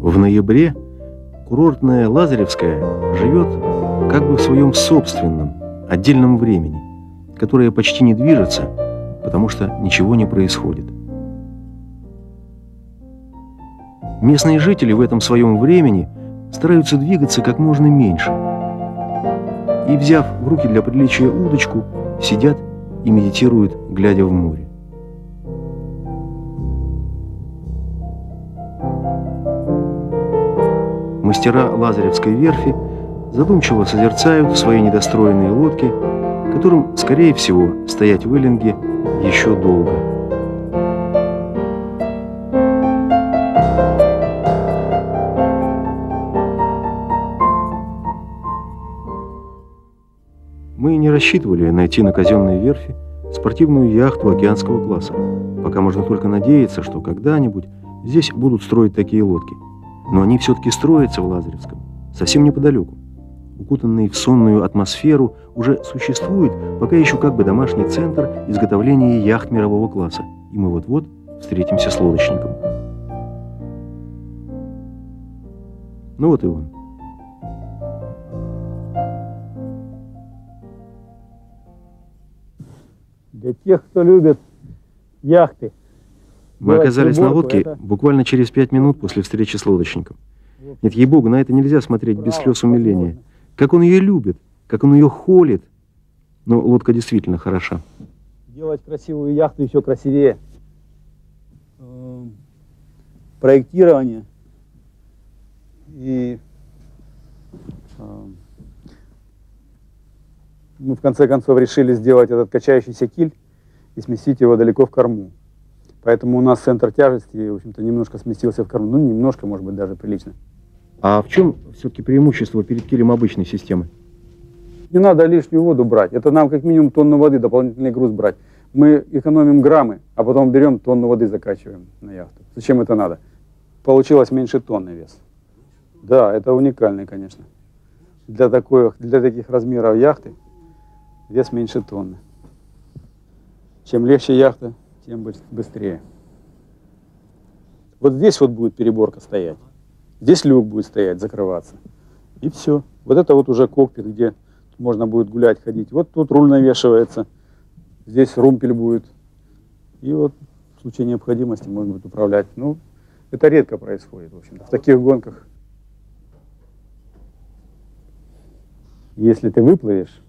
В ноябре курортная Лазаревская живет как бы в своем собственном, отдельном времени, которое почти не движется, потому что ничего не происходит. Местные жители в этом своем времени стараются двигаться как можно меньше. И, взяв в руки для приличия удочку, сидят и медитируют, глядя в море. Мастера Лазаревской верфи задумчиво созерцают свои недостроенные лодки, которым, скорее всего, стоять в Иллинге еще долго. Мы не рассчитывали найти на казенной верфи спортивную яхту океанского класса. Пока можно только надеяться, что когда-нибудь здесь будут строить такие лодки. Но они все-таки строятся в Лазаревском, совсем неподалеку. Укутанный в сонную атмосферу, уже существует пока еще как бы домашний центр изготовления яхт мирового класса. И мы вот-вот встретимся с лодочником. Ну вот и он. Для тех, кто любит яхты. Мы оказались на лодке буквально через 5 минут после встречи с лодочником. Нет, ей-богу, на это нельзя смотреть без слез умиления. Как он ее любит, как он ее холит. Но лодка действительно хороша. Делать красивую яхту еще красивее. Проектирование. И мы в конце концов решили сделать этот качающийся киль и сместить его далеко в корму. Поэтому у нас центр тяжести, в общем-то, немножко сместился в корму. Ну, немножко, может быть, даже прилично. А в чем все-таки преимущество перед килем обычной системы? Не надо лишнюю воду брать. Это нам как минимум тонну воды, дополнительный груз брать. Мы экономим граммы, а потом берем тонну воды, закачиваем на яхту. Зачем это надо? Получилось меньше тонны вес. Да, это уникальный, конечно. Для таких размеров яхты вес меньше тонны. Чем легче яхта, тем быстрее. Вот здесь вот будет переборка стоять. Здесь люк будет стоять, закрываться. И все. Вот это вот уже кокпит, где можно будет гулять, ходить. Вот тут руль навешивается. Здесь румпель будет. И вот в случае необходимости можно будет управлять. Ну, это редко происходит, в общем-то, в таких гонках. Если ты выплывешь,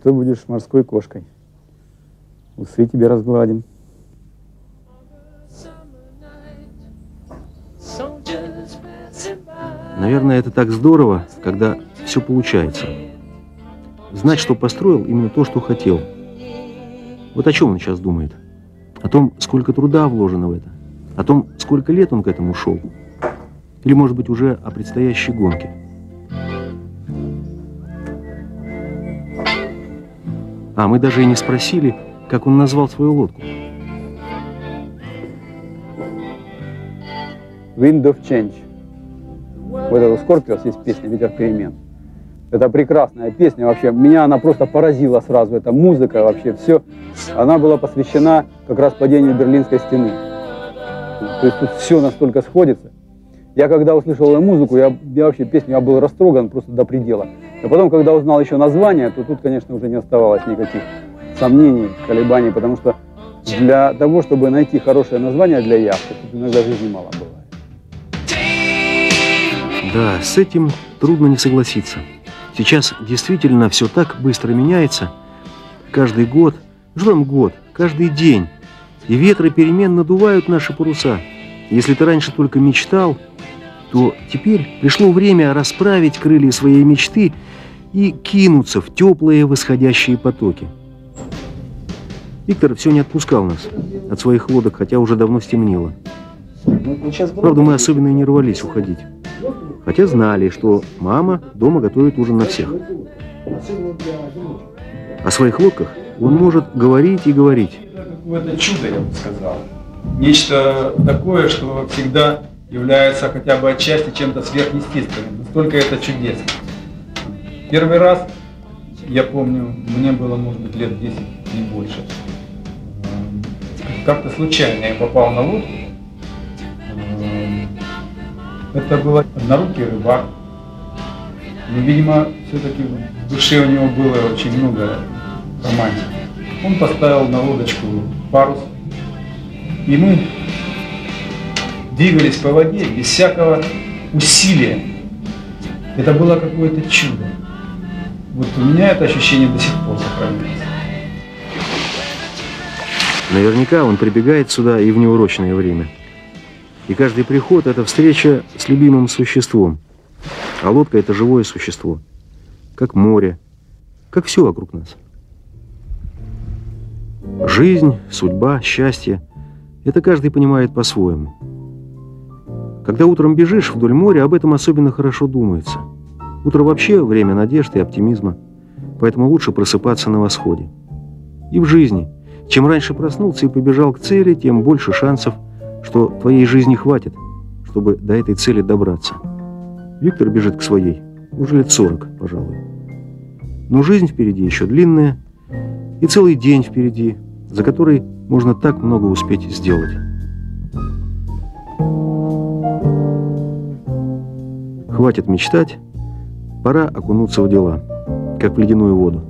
то будешь морской кошкой. Усы тебе разгладим. Наверное, это так здорово, когда все получается. Знать, что построил именно то, что хотел. Вот о чем он сейчас думает? О том, сколько труда вложено в это? О том, сколько лет он к этому шел? Или, может быть, уже о предстоящей гонке? А мы даже и не спросили, как он назвал свою лодку. Wind of Change. Вот это у Scorpions есть песня «Ветер перемен». Это прекрасная песня вообще. Меня она просто поразила сразу. Это музыка вообще, все. Она была посвящена как раз падению Берлинской стены. То есть тут все настолько сходится. Я когда услышал эту музыку, я вообще песню, я был растроган просто до предела. А потом, когда узнал еще название, то тут, конечно, уже не оставалось никаких сомнений, колебаний, потому что для того, чтобы найти хорошее название для яхты, тут иногда жизни мало бывает. Да, с этим трудно не согласиться. Сейчас действительно все так быстро меняется. Каждый год, каждый день. И ветры перемен надувают наши паруса. Если ты раньше только мечтал, то теперь пришло время расправить крылья своей мечты и кинуться в теплые восходящие потоки. Виктор все не отпускал нас от своих лодок, хотя уже давно стемнело. Правда, мы особенно и не рвались уходить. Хотя знали, что мама дома готовит ужин на всех. О своих лодках он может говорить и говорить. Это какое-то чудо, я бы сказал. Нечто такое, что всегда является хотя бы отчасти чем-то сверхъестественным. Настолько это чудесно. Первый раз, я помню, мне было, может быть, лет 10, не больше. Как-то случайно я попал на лодку. Это был однорукий рыбак. Но, видимо, все-таки в душе у него было очень много романтики. Он поставил на лодочку парус, и мы двигались по воде без всякого усилия. Это было какое-то чудо. Вот у меня это ощущение до сих пор сохраняется. Наверняка он прибегает сюда и в неурочное время. И каждый приход – это встреча с любимым существом. А лодка – это живое существо. Как море, как все вокруг нас. Жизнь, судьба, счастье – это каждый понимает по-своему. Когда утром бежишь вдоль моря, об этом особенно хорошо думается. Утро вообще время надежды и оптимизма, поэтому лучше просыпаться на восходе. И в жизни. Чем раньше проснулся и побежал к цели, тем больше шансов, что твоей жизни хватит, чтобы до этой цели добраться. Виктор бежит к своей, уже лет 40, пожалуй. Но жизнь впереди еще длинная, и целый день впереди, за который можно так много успеть сделать. Хватит мечтать, пора окунуться в дела, как в ледяную воду.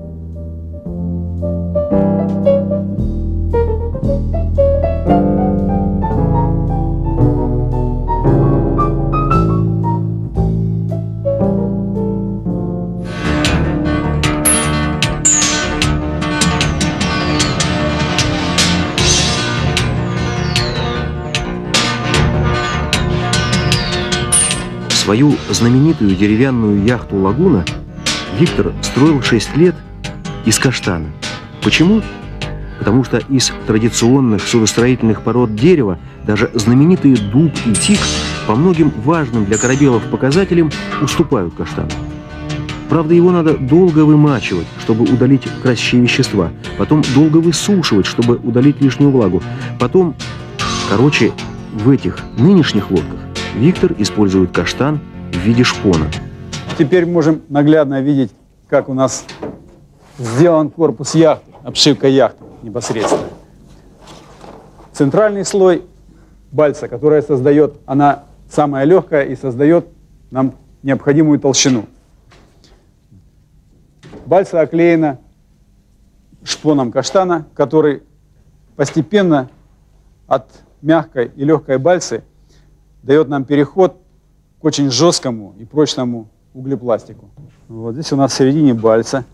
Свою знаменитую деревянную яхту «Лагуна» Виктор строил 6 лет из каштана. Почему? Потому что из традиционных судостроительных пород дерева даже знаменитые дуб и тик по многим важным для корабелов показателям уступают каштану. Правда, его надо долго вымачивать, чтобы удалить красящие вещества, потом долго высушивать, чтобы удалить лишнюю влагу, потом, в этих нынешних лодках Виктор использует каштан в виде шпона. Теперь можем наглядно видеть, как у нас сделан корпус яхты, обшивка яхты непосредственно. Центральный слой бальса, которая создает, она самая легкая и создает нам необходимую толщину. Бальса оклеена шпоном каштана, который постепенно от мягкой и легкой бальсы дает нам переход к очень жесткому и прочному углепластику. Вот здесь у нас в середине бальса,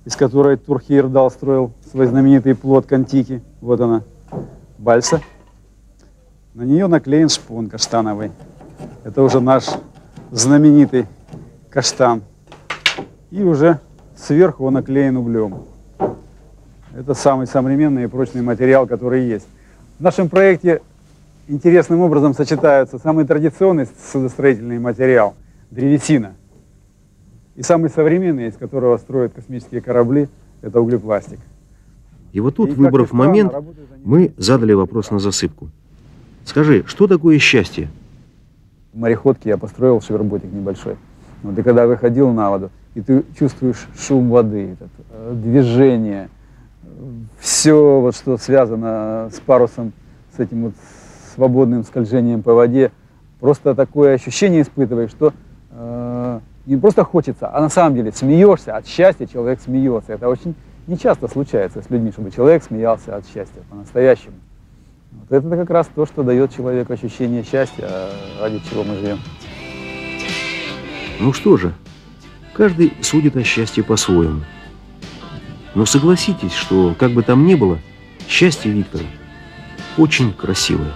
из которой Тур Хейердал строил свой знаменитый плот Контики. Вот она, бальса. На нее наклеен шпон каштановый. Это уже наш знаменитый каштан. И уже сверху он наклеен углем. Это самый современный и прочный материал, который есть. В нашем проекте интересным образом сочетаются самый традиционный судостроительный материал – древесина. И самый современный, из которого строят космические корабли, это углепластик. И вот тут, выбрав момент, мы задали вопрос на засыпку. Скажи, что такое счастье? В мореходке я построил шверботик небольшой. Вот, и когда выходил на воду, и ты чувствуешь шум воды, движение, все, вот, что связано с парусом, с этим вот свободным скольжением по воде, просто такое ощущение испытываешь, что не просто хочется, а на самом деле смеешься от счастья, человек смеется. Это очень нечасто случается с людьми, чтобы человек смеялся от счастья по-настоящему. Вот это как раз то, что дает человеку ощущение счастья, ради чего мы живем. Ну что же, каждый судит о счастье по-своему. Но согласитесь, что, как бы там ни было, счастье Виктора очень красивое.